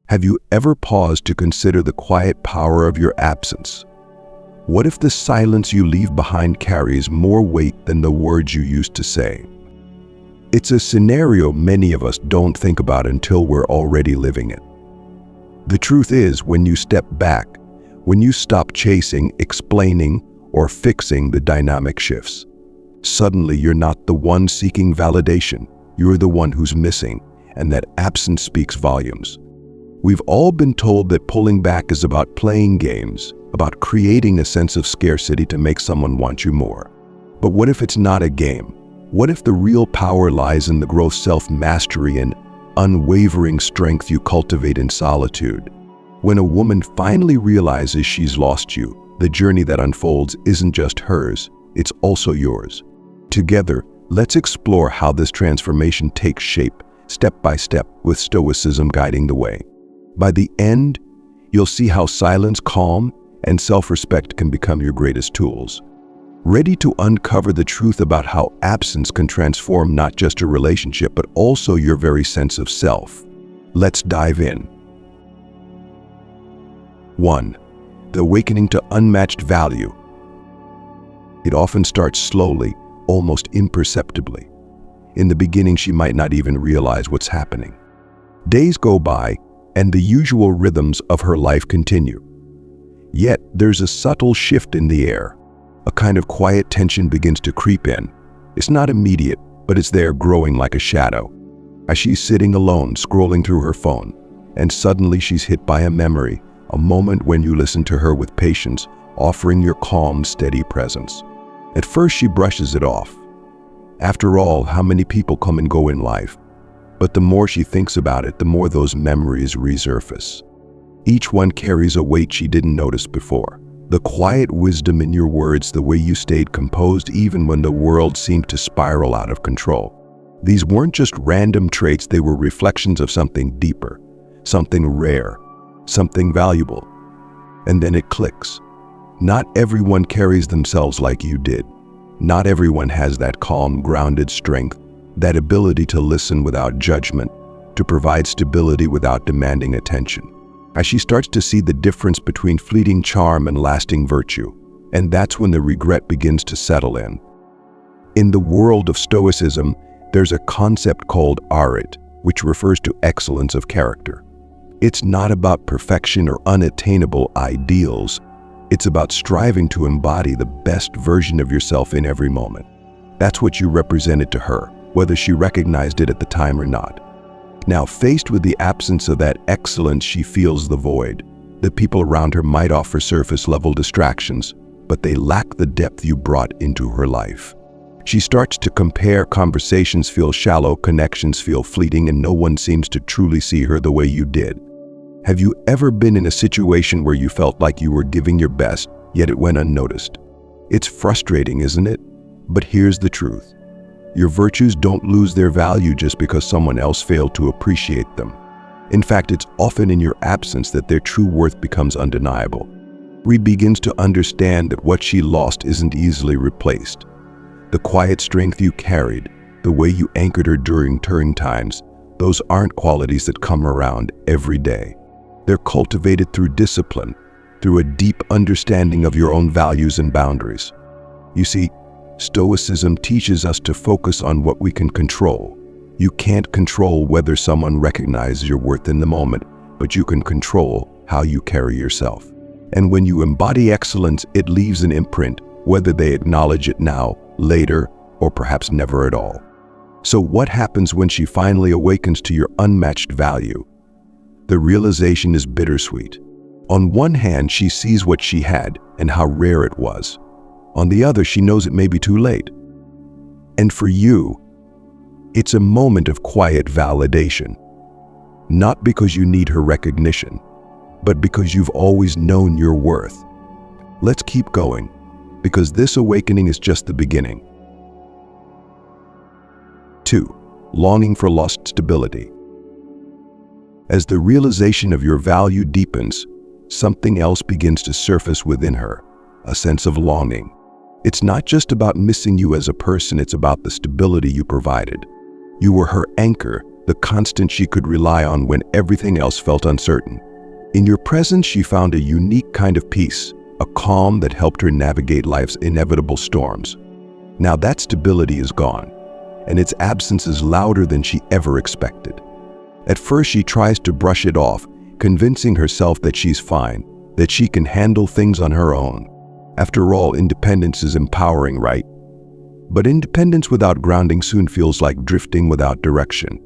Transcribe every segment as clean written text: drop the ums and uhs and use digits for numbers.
Have you ever paused to consider the quiet power of your absence? What if the silence you leave behind carries more weight than the words you used to say? It's a scenario many of us don't think about until we're already living it. The truth is, when you step back, when you stop chasing, explaining, or fixing, the dynamic shifts. Suddenly, you're not the one seeking validation. You're the one who's missing, and that absence speaks volumes. We've all been told that pulling back is about playing games, about creating a sense of scarcity to make someone want you more. But what if it's not a game? What if the real power lies in the growth, self-mastery, and unwavering strength you cultivate in solitude? When a woman finally realizes she's lost you, the journey that unfolds isn't just hers, it's also yours. Together, let's explore how this transformation takes shape, step by step, with Stoicism guiding the way. By the end, you'll see how silence, calm, and self-respect can become your greatest tools. Ready to uncover the truth about how absence can transform not just a relationship, but also your very sense of self. Let's dive in. 1. The awakening to unmatched value. It often starts slowly, almost imperceptibly. In the beginning, she might not even realize what's happening. Days go by, and the usual rhythms of her life continue. Yet, there's a subtle shift in the air. A kind of quiet tension begins to creep in. It's not immediate, but it's there, growing like a shadow. As she's sitting alone, scrolling through her phone, and suddenly she's hit by a memory, a moment when you listen to her with patience, offering your calm, steady presence. At first, she brushes it off. After all, how many people come and go in life? But the more she thinks about it, the more those memories resurface. Each one carries a weight she didn't notice before. The quiet wisdom in your words, the way you stayed composed even when the world seemed to spiral out of control. These weren't just random traits, they were reflections of something deeper, something rare, something valuable. And then it clicks. Not everyone carries themselves like you did. Not everyone has that calm, grounded strength, that ability to listen without judgment, to provide stability without demanding attention. As she starts to see the difference between fleeting charm and lasting virtue, and that's when the regret begins to settle in. In the world of Stoicism, there's a concept called arit, which refers to excellence of character. It's not about perfection or unattainable ideals. It's about striving to embody the best version of yourself in every moment. That's what you represented to her, whether she recognized it at the time or not. Now, faced with the absence of that excellence, she feels the void. The people around her might offer surface-level distractions, but they lack the depth you brought into her life. She starts to compare. Conversations feel shallow, connections feel fleeting, and no one seems to truly see her the way you did. Have you ever been in a situation where you felt like you were giving your best, yet it went unnoticed? It's frustrating, isn't it? But here's the truth. Your virtues don't lose their value just because someone else failed to appreciate them. In fact, it's often in your absence that their true worth becomes undeniable. Reed begins to understand that what she lost isn't easily replaced. The quiet strength you carried, the way you anchored her during turning times, those aren't qualities that come around every day. They're cultivated through discipline, through a deep understanding of your own values and boundaries. You see, Stoicism teaches us to focus on what we can control. You can't control whether someone recognizes your worth in the moment, but you can control how you carry yourself. And when you embody excellence, it leaves an imprint, whether they acknowledge it now, later, or perhaps never at all. So what happens when she finally awakens to your unmatched value? The realization is bittersweet. On one hand, she sees what she had and how rare it was. On the other, she knows it may be too late. And for you, it's a moment of quiet validation. Not because you need her recognition, but because you've always known your worth. Let's keep going, because this awakening is just the beginning. 2. Longing for lost stability. As the realization of your value deepens, something else begins to surface within her, a sense of longing. It's not just about missing you as a person, it's about the stability you provided. You were her anchor, the constant she could rely on when everything else felt uncertain. In your presence, she found a unique kind of peace, a calm that helped her navigate life's inevitable storms. Now that stability is gone, and its absence is louder than she ever expected. At first, she tries to brush it off, convincing herself that she's fine, that she can handle things on her own. After all, independence is empowering, right? But independence without grounding soon feels like drifting without direction.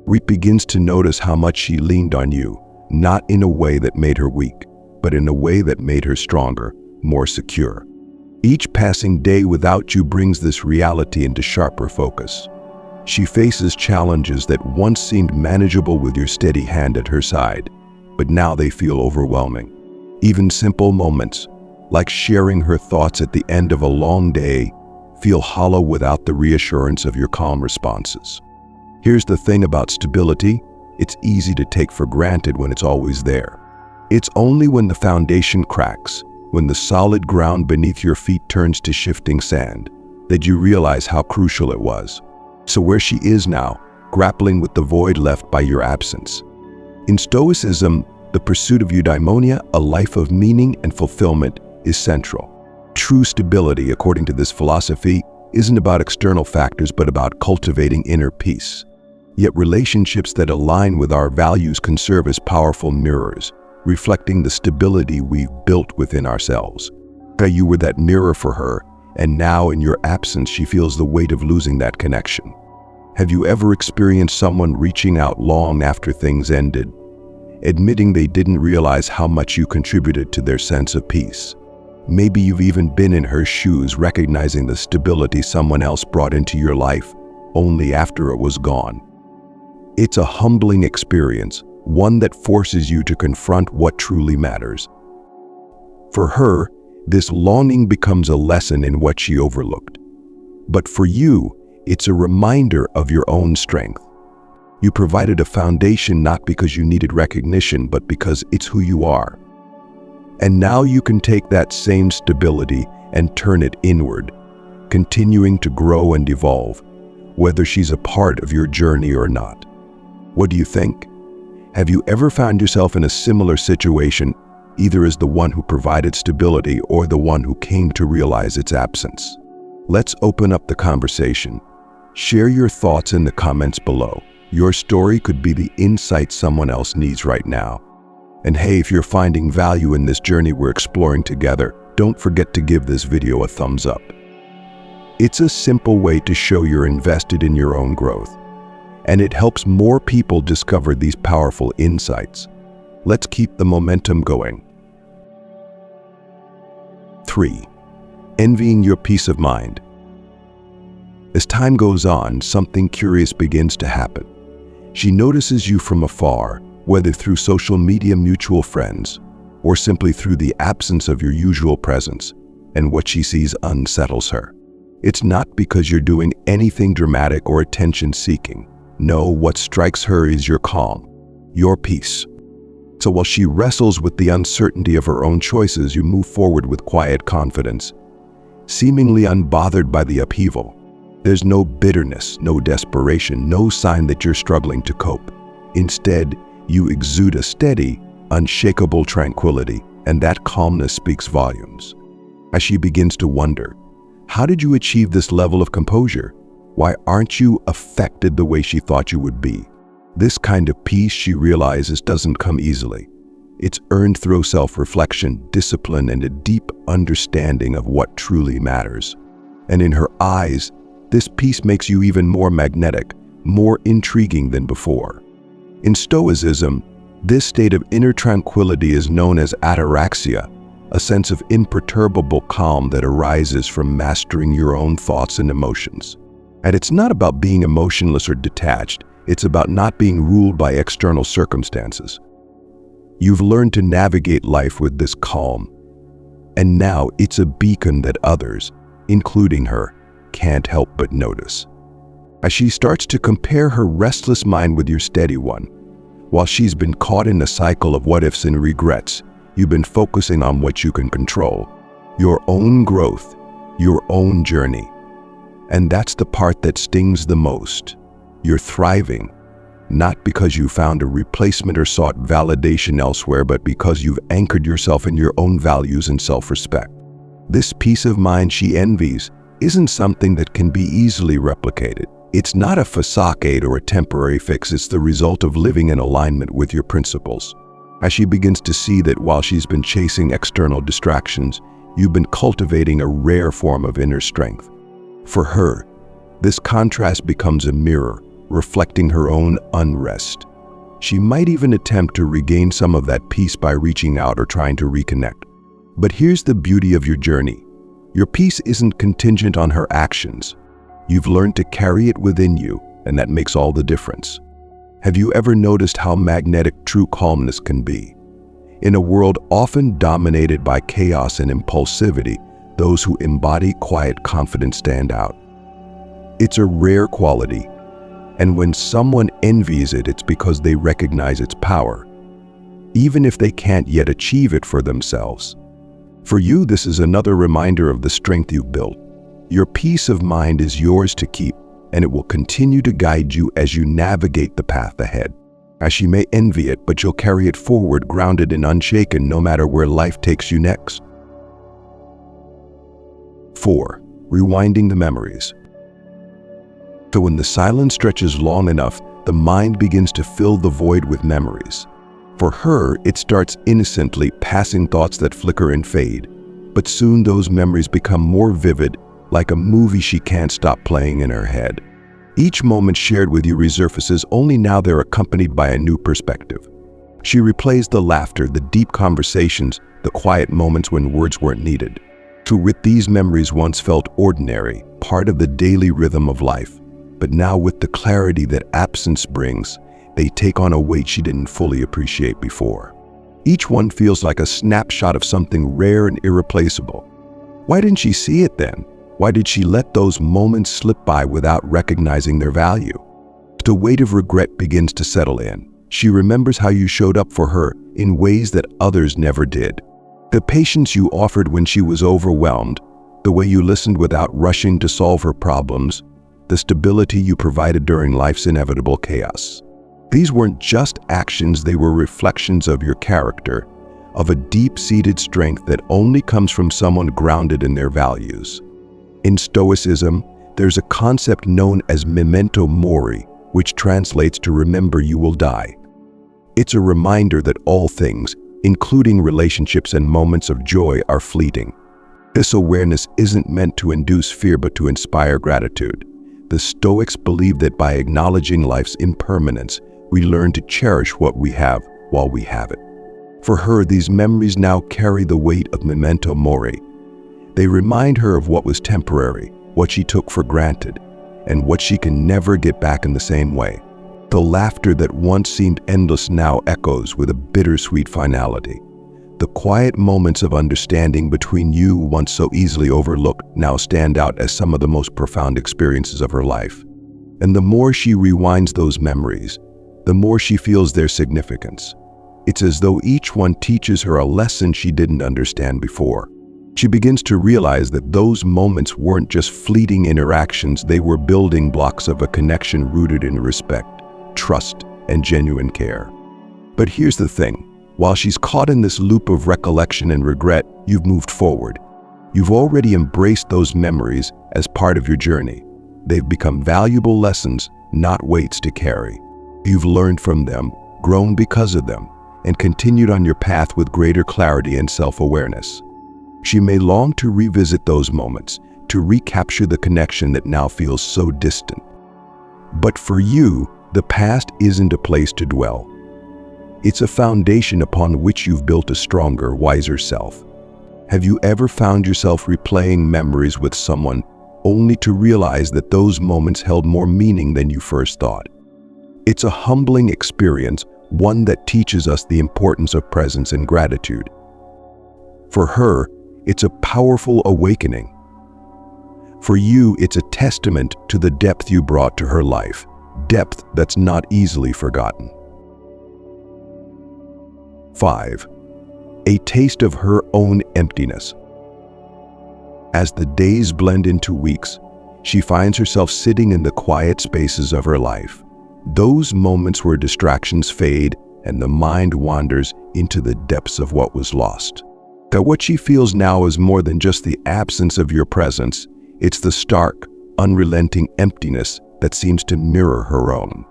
Reed begins to notice how much she leaned on you, not in a way that made her weak, but in a way that made her stronger, more secure. Each passing day without you brings this reality into sharper focus. She faces challenges that once seemed manageable with your steady hand at her side, but now they feel overwhelming. Even simple moments, like sharing her thoughts at the end of a long day, feel hollow without the reassurance of your calm responses. Here's the thing about stability: it's easy to take for granted when it's always there. It's only when the foundation cracks, when the solid ground beneath your feet turns to shifting sand, that you realize how crucial it was. So where she is now, grappling with the void left by your absence. In Stoicism, the pursuit of eudaimonia, a life of meaning and fulfillment, is central. True stability, according to this philosophy, isn't about external factors but about cultivating inner peace. Yet relationships that align with our values can serve as powerful mirrors, reflecting the stability we've built within ourselves. You were that mirror for her, and now in your absence she feels the weight of losing that connection. Have you ever experienced someone reaching out long after things ended, admitting they didn't realize how much you contributed to their sense of peace? Maybe you've even been in her shoes, recognizing the stability someone else brought into your life only after it was gone. It's a humbling experience, one that forces you to confront what truly matters. For her, this longing becomes a lesson in what she overlooked. But for you, it's a reminder of your own strength. You provided a foundation not because you needed recognition, but because it's who you are. And now you can take that same stability and turn it inward, continuing to grow and evolve, whether she's a part of your journey or not. What do you think? Have you ever found yourself in a similar situation, either as the one who provided stability or the one who came to realize its absence? Let's open up the conversation. Share your thoughts in the comments below. Your story could be the insight someone else needs right now. And hey, if you're finding value in this journey we're exploring together, don't forget to give this video a thumbs up. It's a simple way to show you're invested in your own growth, and it helps more people discover these powerful insights. Let's keep the momentum going. 3. Envying your peace of mind. As time goes on, something curious begins to happen. She notices you from afar, whether through social media, mutual friends, or simply through the absence of your usual presence, and what she sees unsettles her. It's not because you're doing anything dramatic or attention-seeking. No, what strikes her is your calm, your peace. So while she wrestles with the uncertainty of her own choices, you move forward with quiet confidence, seemingly unbothered by the upheaval. There's no bitterness, no desperation, no sign that you're struggling to cope. Instead, you exude a steady, unshakable tranquility, and that calmness speaks volumes. As she begins to wonder, how did you achieve this level of composure? Why aren't you affected the way she thought you would be? This kind of peace, she realizes, doesn't come easily. It's earned through self-reflection, discipline, and a deep understanding of what truly matters. And in her eyes, this peace makes you even more magnetic, more intriguing than before. In Stoicism, this state of inner tranquility is known as ataraxia, a sense of imperturbable calm that arises from mastering your own thoughts and emotions. And it's not about being emotionless or detached, it's about not being ruled by external circumstances. You've learned to navigate life with this calm, and now it's a beacon that others, including her, can't help but notice. As she starts to compare her restless mind with your steady one, while she's been caught in a cycle of what-ifs and regrets, you've been focusing on what you can control, your own growth, your own journey. And that's the part that stings the most. You're thriving, not because you found a replacement or sought validation elsewhere, but because you've anchored yourself in your own values and self-respect. This peace of mind she envies isn't something that can be easily replicated. It's not a facade or a temporary fix. It's the result of living in alignment with your principles. As she begins to see that while she's been chasing external distractions, you've been cultivating a rare form of inner strength. For her, this contrast becomes a mirror, reflecting her own unrest. She might even attempt to regain some of that peace by reaching out or trying to reconnect. But here's the beauty of your journey. Your peace isn't contingent on her actions. You've learned to carry it within you, and that makes all the difference. Have you ever noticed how magnetic true calmness can be? In a world often dominated by chaos and impulsivity, those who embody quiet confidence stand out. It's a rare quality, and when someone envies it, it's because they recognize its power, even if they can't yet achieve it for themselves. For you, this is another reminder of the strength you've built. Your peace of mind is yours to keep, and it will continue to guide you as you navigate the path ahead. As she may envy it, but you'll carry it forward, grounded and unshaken, no matter where life takes you next. 4. Rewinding the memories. So when the silence stretches long enough, the mind begins to fill the void with memories. For her, it starts innocently, passing thoughts that flicker and fade. But soon those memories become more vivid, like a movie she can't stop playing in her head. Each moment shared with you resurfaces, only now they're accompanied by a new perspective. She replays the laughter, the deep conversations, the quiet moments when words weren't needed. So with these memories once felt ordinary, part of the daily rhythm of life. But now with the clarity that absence brings, they take on a weight she didn't fully appreciate before. Each one feels like a snapshot of something rare and irreplaceable. Why didn't she see it then? Why did she let those moments slip by without recognizing their value? The weight of regret begins to settle in. She remembers how you showed up for her in ways that others never did. The patience you offered when she was overwhelmed, the way you listened without rushing to solve her problems, the stability you provided during life's inevitable chaos. These weren't just actions, they were reflections of your character, of a deep-seated strength that only comes from someone grounded in their values. In Stoicism, there's a concept known as memento mori, which translates to remember you will die. It's a reminder that all things, including relationships and moments of joy, are fleeting. This awareness isn't meant to induce fear but to inspire gratitude. The Stoics believe that by acknowledging life's impermanence, we learn to cherish what we have while we have it. For her, these memories now carry the weight of memento mori. They remind her of what was temporary, what she took for granted, and what she can never get back in the same way. The laughter that once seemed endless now echoes with a bittersweet finality. The quiet moments of understanding between you, once so easily overlooked, now stand out as some of the most profound experiences of her life. And the more she rewinds those memories, the more she feels their significance. It's as though each one teaches her a lesson she didn't understand before. She begins to realize that those moments weren't just fleeting interactions, they were building blocks of a connection rooted in respect, trust, and genuine care. But here's the thing. While she's caught in this loop of recollection and regret, you've moved forward. You've already embraced those memories as part of your journey. They've become valuable lessons, not weights to carry. You've learned from them, grown because of them, and continued on your path with greater clarity and self-awareness. She may long to revisit those moments, to recapture the connection that now feels so distant. But for you, the past isn't a place to dwell. It's a foundation upon which you've built a stronger, wiser self. Have you ever found yourself replaying memories with someone only to realize that those moments held more meaning than you first thought? It's a humbling experience, one that teaches us the importance of presence and gratitude. For her, it's a powerful awakening. For you, it's a testament to the depth you brought to her life, depth that's not easily forgotten. 5. A taste of her own emptiness. As the days blend into weeks, she finds herself sitting in the quiet spaces of her life, Those moments where distractions fade and the mind wanders into the depths of what was lost. That what she feels now is more than just the absence of your presence. It's the stark, unrelenting emptiness that seems to mirror her own.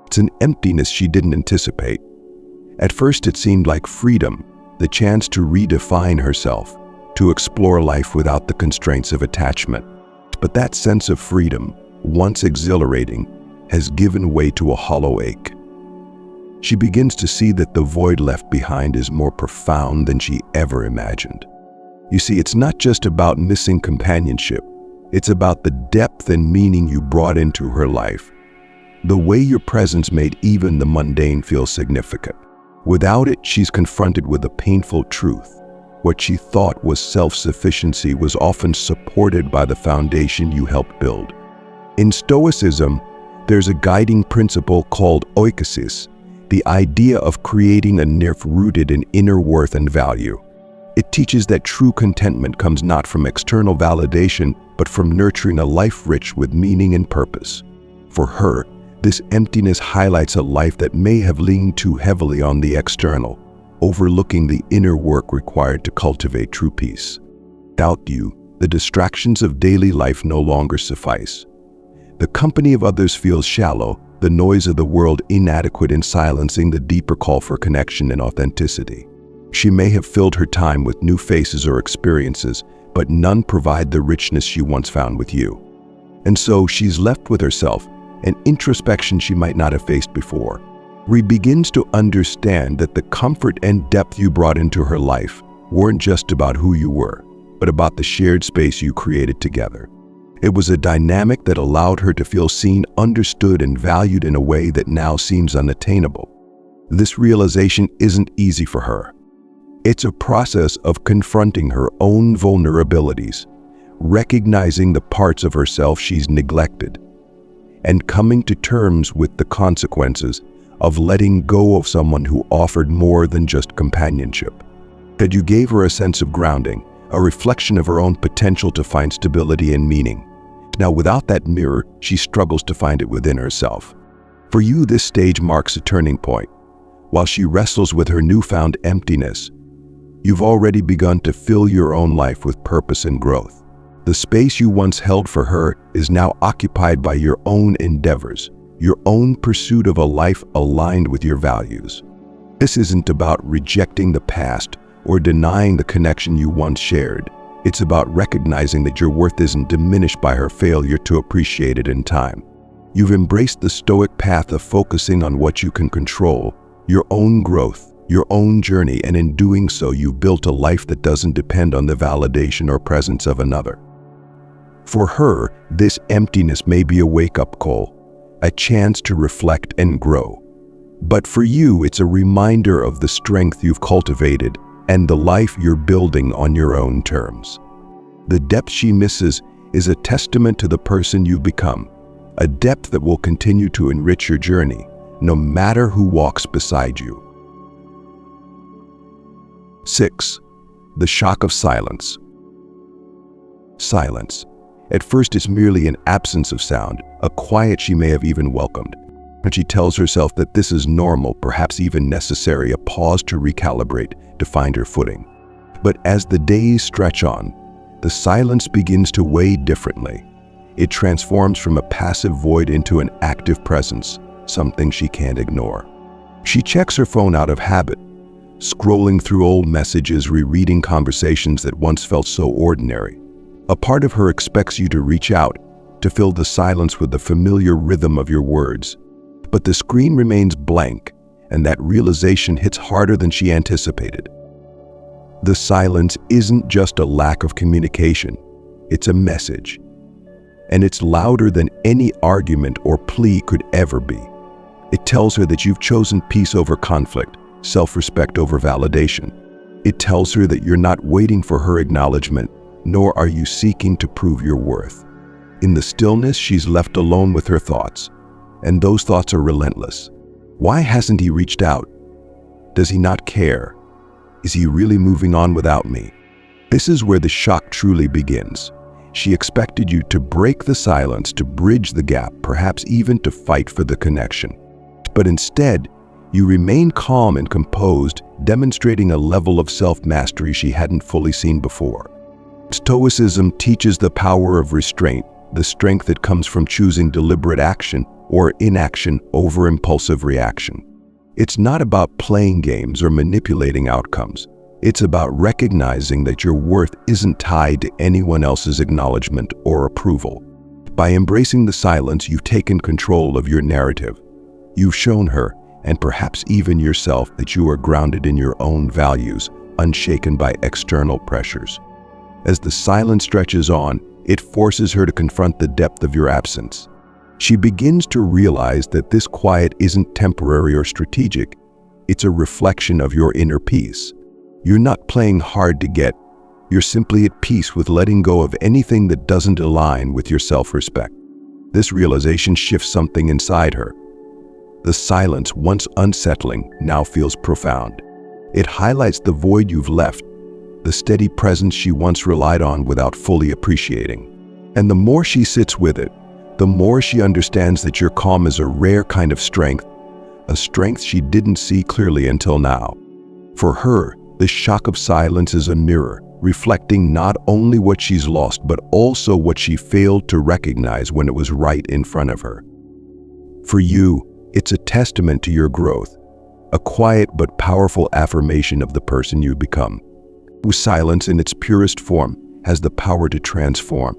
It's an emptiness she didn't anticipate. At first it seemed like freedom, the chance to redefine herself, to explore life without the constraints of attachment. But that sense of freedom, once exhilarating, has given way to a hollow ache. She begins to see that the void left behind is more profound than she ever imagined. You see, it's not just about missing companionship. It's about the depth and meaning you brought into her life. The way your presence made even the mundane feel significant. Without it, she's confronted with a painful truth. What she thought was self-sufficiency was often supported by the foundation you helped build. In Stoicism, there's a guiding principle called oikosis, the idea of creating a life rooted in inner worth and value. It teaches that true contentment comes not from external validation, but from nurturing a life rich with meaning and purpose. For her, this emptiness highlights a life that may have leaned too heavily on the external, overlooking the inner work required to cultivate true peace. Without you, the distractions of daily life no longer suffice. The company of others feels shallow, the noise of the world inadequate in silencing the deeper call for connection and authenticity. She may have filled her time with new faces or experiences, but none provide the richness she once found with you. And so she's left with herself, an introspection she might not have faced before. She begins to understand that the comfort and depth you brought into her life weren't just about who you were, but about the shared space you created together. It was a dynamic that allowed her to feel seen, understood, and valued in a way that now seems unattainable. This realization isn't easy for her. It's a process of confronting her own vulnerabilities, recognizing the parts of herself she's neglected, and coming to terms with the consequences of letting go of someone who offered more than just companionship. That you gave her a sense of grounding, a reflection of her own potential to find stability and meaning. Now, without that mirror, she struggles to find it within herself. For you, this stage marks a turning point. While she wrestles with her newfound emptiness, you've already begun to fill your own life with purpose and growth. The space you once held for her is now occupied by your own endeavors, your own pursuit of a life aligned with your values. This isn't about rejecting the past or denying the connection you once shared. It's about recognizing that your worth isn't diminished by her failure to appreciate it in time. You've embraced the stoic path of focusing on what you can control, your own growth, your own journey, and in doing so, you've built a life that doesn't depend on the validation or presence of another. For her, this emptiness may be a wake-up call, a chance to reflect and grow. But for you, it's a reminder of the strength you've cultivated and the life you're building on your own terms. The depth she misses is a testament to the person you've become, a depth that will continue to enrich your journey, no matter who walks beside you. 6. The shock of silence. Silence. At first, it's merely an absence of sound, a quiet she may have even welcomed. And she tells herself that this is normal, perhaps even necessary, a pause to recalibrate, to find her footing. But as the days stretch on, the silence begins to weigh differently. It transforms from a passive void into an active presence, something she can't ignore. She checks her phone out of habit, scrolling through old messages, rereading conversations that once felt so ordinary. A part of her expects you to reach out, to fill the silence with the familiar rhythm of your words. But the screen remains blank, and that realization hits harder than she anticipated. The silence isn't just a lack of communication, it's a message. And it's louder than any argument or plea could ever be. It tells her that you've chosen peace over conflict, self-respect over validation. It tells her that you're not waiting for her acknowledgement, nor are you seeking to prove your worth. In the stillness, she's left alone with her thoughts, and those thoughts are relentless. Why hasn't he reached out? Does he not care? Is he really moving on without me? This is where the shock truly begins. She expected you to break the silence, to bridge the gap, perhaps even to fight for the connection. But instead, you remained calm and composed, demonstrating a level of self-mastery she hadn't fully seen before. Stoicism teaches the power of restraint, the strength that comes from choosing deliberate action or inaction over impulsive reaction. It's not about playing games or manipulating outcomes. It's about recognizing that your worth isn't tied to anyone else's acknowledgement or approval. By embracing the silence, you've taken control of your narrative. You've shown her, and perhaps even yourself, that you are grounded in your own values, unshaken by external pressures. As the silence stretches on, it forces her to confront the depth of your absence. She begins to realize that this quiet isn't temporary or strategic. It's a reflection of your inner peace. You're not playing hard to get. You're simply at peace with letting go of anything that doesn't align with your self-respect. This realization shifts something inside her. The silence, once unsettling, now feels profound. It highlights the void you've left, the steady presence she once relied on without fully appreciating. And the more she sits with it, the more she understands that your calm is a rare kind of strength, a strength she didn't see clearly until now. For her, the shock of silence is a mirror, reflecting not only what she's lost, but also what she failed to recognize when it was right in front of her. For you, it's a testament to your growth, a quiet but powerful affirmation of the person you've become. Silence in its purest form has the power to transform.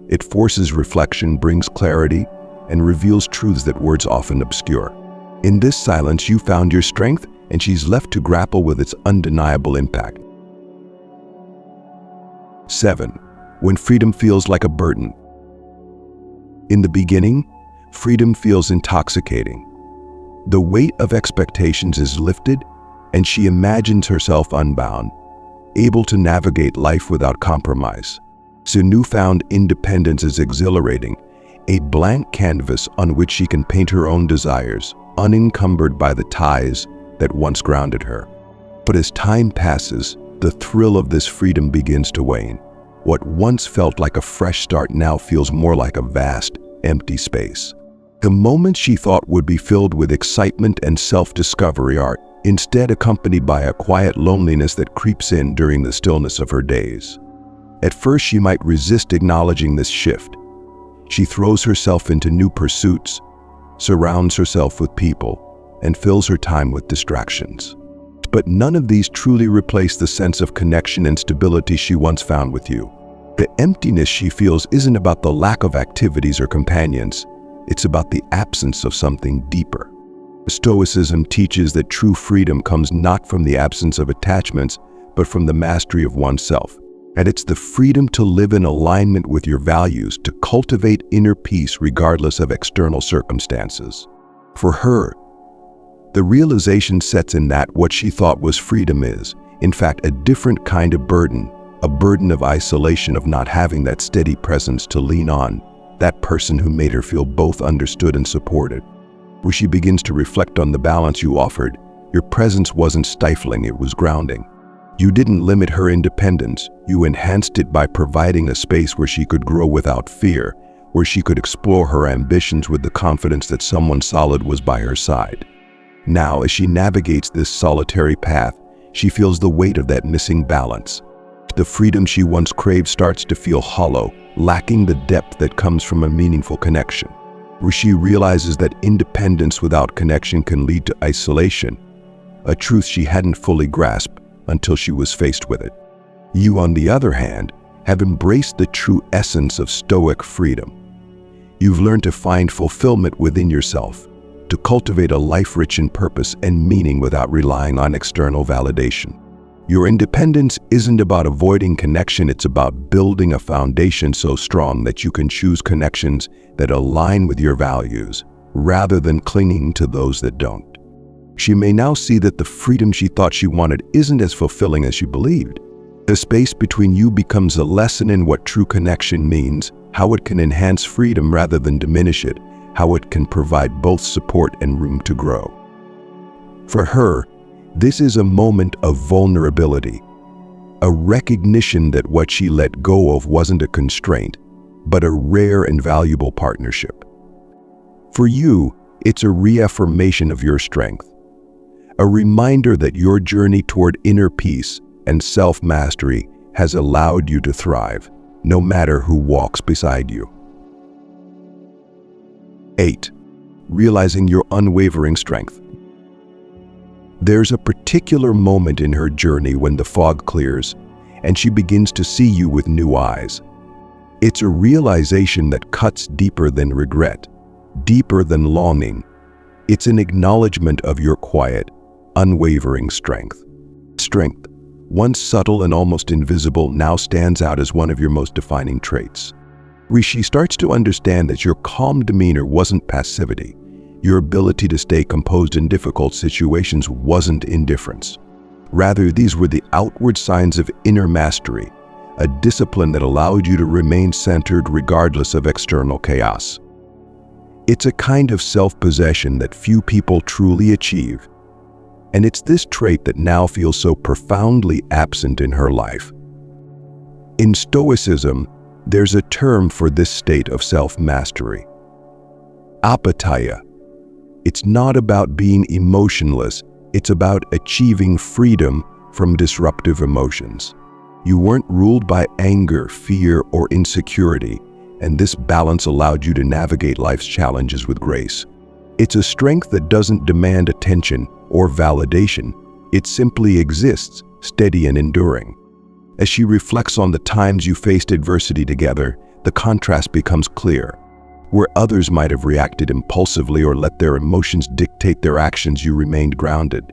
It forces reflection, brings clarity, and reveals truths that words often obscure. In this silence, you found your strength, and she's left to grapple with its undeniable impact. 7. When freedom feels like a burden. In the beginning, freedom feels intoxicating. The weight of expectations is lifted, and she imagines herself unbound, able to navigate life without compromise. So newfound independence is exhilarating, a blank canvas on which she can paint her own desires, unencumbered by the ties that once grounded her. But as time passes, the thrill of this freedom begins to wane. What once felt like a fresh start now feels more like a vast, empty space. The moments she thought would be filled with excitement and self-discovery are instead accompanied by a quiet loneliness that creeps in during the stillness of her days. At first, she might resist acknowledging this shift. She throws herself into new pursuits, surrounds herself with people, and fills her time with distractions. But none of these truly replace the sense of connection and stability she once found with you. The emptiness she feels isn't about the lack of activities or companions. It's about the absence of something deeper. Stoicism teaches that true freedom comes not from the absence of attachments, but from the mastery of oneself. And it's the freedom to live in alignment with your values, to cultivate inner peace regardless of external circumstances. For her, the realization sets in that what she thought was freedom is, in fact, a different kind of burden, a burden of isolation, of not having that steady presence to lean on, that person who made her feel both understood and supported. Where she begins to reflect on the balance you offered, your presence wasn't stifling, it was grounding. You didn't limit her independence, you enhanced it by providing a space where she could grow without fear, where she could explore her ambitions with the confidence that someone solid was by her side. Now, as she navigates this solitary path, she feels the weight of that missing balance. The freedom she once craved starts to feel hollow, lacking the depth that comes from a meaningful connection. Where she realizes that independence without connection can lead to isolation, a truth she hadn't fully grasped until she was faced with it. You, on the other hand, have embraced the true essence of stoic freedom. You've learned to find fulfillment within yourself, to cultivate a life rich in purpose and meaning without relying on external validation. Your independence isn't about avoiding connection, it's about building a foundation so strong that you can choose connections that align with your values, rather than clinging to those that don't. She may now see that the freedom she thought she wanted isn't as fulfilling as she believed. The space between you becomes a lesson in what true connection means, how it can enhance freedom rather than diminish it, how it can provide both support and room to grow. For her, this is a moment of vulnerability. a recognition that what she let go of wasn't a constraint, but a rare and valuable partnership. For you, it's a reaffirmation of your strength, a reminder that your journey toward inner peace and self-mastery has allowed you to thrive, no matter who walks beside you. 8. Realizing your unwavering strength. There's a particular moment in her journey when the fog clears and she begins to see you with new eyes. It's a realization that cuts deeper than regret, deeper than longing. It's an acknowledgement of your quiet, unwavering strength. Strength, once subtle and almost invisible, now stands out as one of your most defining traits. She starts to understand that your calm demeanor wasn't passivity. Your ability to stay composed in difficult situations wasn't indifference. Rather, these were the outward signs of inner mastery, a discipline that allowed you to remain centered regardless of external chaos. It's a kind of self-possession that few people truly achieve, and it's this trait that now feels so profoundly absent in her life. In Stoicism, there's a term for this state of self-mastery: apatheia. It's not about being emotionless, it's about achieving freedom from disruptive emotions. You weren't ruled by anger, fear, or insecurity, and this balance allowed you to navigate life's challenges with grace. It's a strength that doesn't demand attention or validation. It simply exists, steady and enduring. As she reflects on the times you faced adversity together, the contrast becomes clear. Where others might have reacted impulsively or let their emotions dictate their actions, you remained grounded.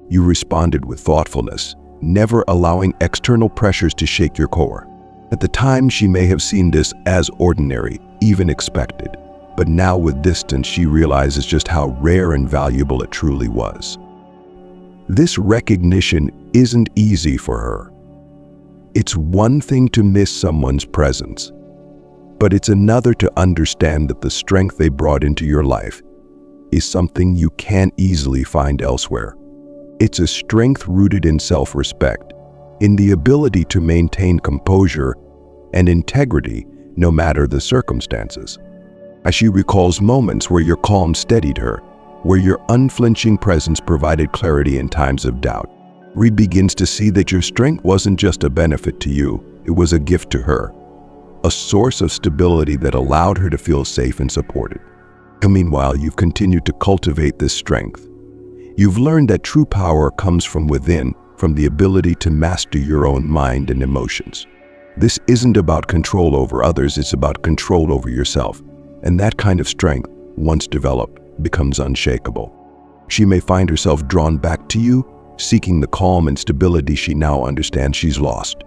You responded with thoughtfulness, never allowing external pressures to shake your core. At the time, she may have seen this as ordinary, even expected. But now with distance, she realizes just how rare and valuable it truly was. This recognition isn't easy for her. It's one thing to miss someone's presence, but it's another to understand that the strength they brought into your life is something you can't easily find elsewhere. It's a strength rooted in self-respect, in the ability to maintain composure and integrity no matter the circumstances. As she recalls moments where your calm steadied her, where your unflinching presence provided clarity in times of doubt, Reed begins to see that your strength wasn't just a benefit to you, it was a gift to her, a source of stability that allowed her to feel safe and supported. And meanwhile, you've continued to cultivate this strength. You've learned that true power comes from within, from the ability to master your own mind and emotions. This isn't about control over others, it's about control over yourself. And that kind of strength, once developed, becomes unshakable. She may find herself drawn back to you, seeking the calm and stability she now understands she's lost.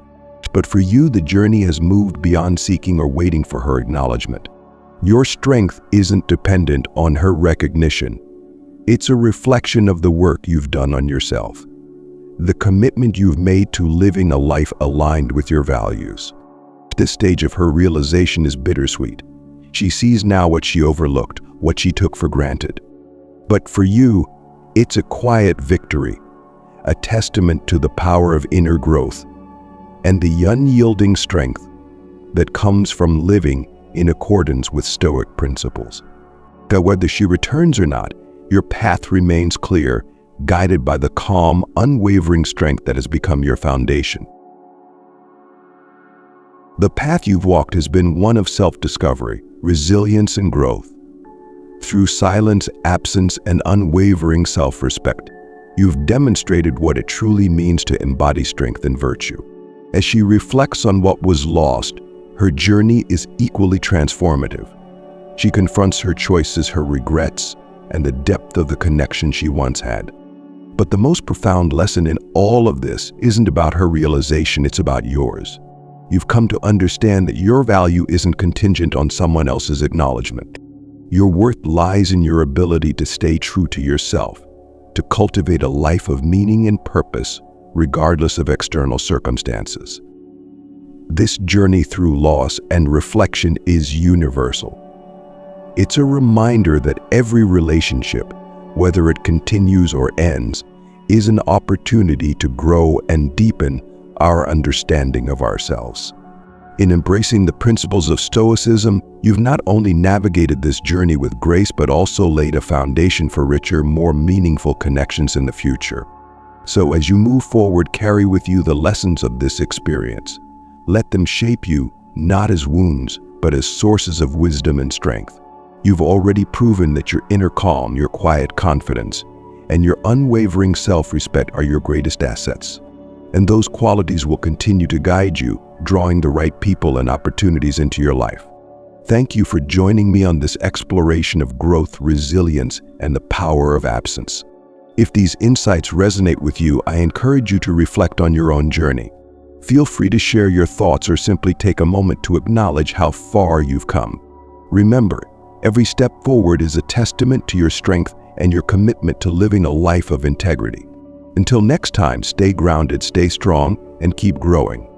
But for you, the journey has moved beyond seeking or waiting for her acknowledgement. Your strength isn't dependent on her recognition. It's a reflection of the work you've done on yourself, the commitment you've made to living a life aligned with your values. This stage of her realization is bittersweet. She sees now what she overlooked, what she took for granted. But for you, it's a quiet victory, a testament to the power of inner growth and the unyielding strength that comes from living in accordance with Stoic principles. That whether she returns or not, your path remains clear, guided by the calm, unwavering strength that has become your foundation. The path you've walked has been one of self-discovery, resilience, and growth. Through silence, absence, and unwavering self-respect, you've demonstrated what it truly means to embody strength and virtue. As she reflects on what was lost, her journey is equally transformative. She confronts her choices, her regrets, and the depth of the connection she once had. But the most profound lesson in all of this isn't about her realization, it's about yours. You've come to understand that your value isn't contingent on someone else's acknowledgement. Your worth lies in your ability to stay true to yourself, to cultivate a life of meaning and purpose, regardless of external circumstances. This journey through loss and reflection is universal. It's a reminder that every relationship, whether it continues or ends, is an opportunity to grow and deepen, our understanding of ourselves. In embracing the principles of Stoicism, you've not only navigated this journey with grace but also laid a foundation for richer, more meaningful connections in the future. So as you move forward, carry with you the lessons of this experience. Let them shape you, not as wounds, but as sources of wisdom and strength. You've already proven that your inner calm, your quiet confidence, and your unwavering self-respect are your greatest assets. And those qualities will continue to guide you, drawing the right people and opportunities into your life. Thank you for joining me on this exploration of growth, resilience, and the power of absence. If these insights resonate with you, I encourage you to reflect on your own journey. Feel free to share your thoughts or simply take a moment to acknowledge how far you've come. Remember, every step forward is a testament to your strength and your commitment to living a life of integrity. Until next time, stay grounded, stay strong, and keep growing.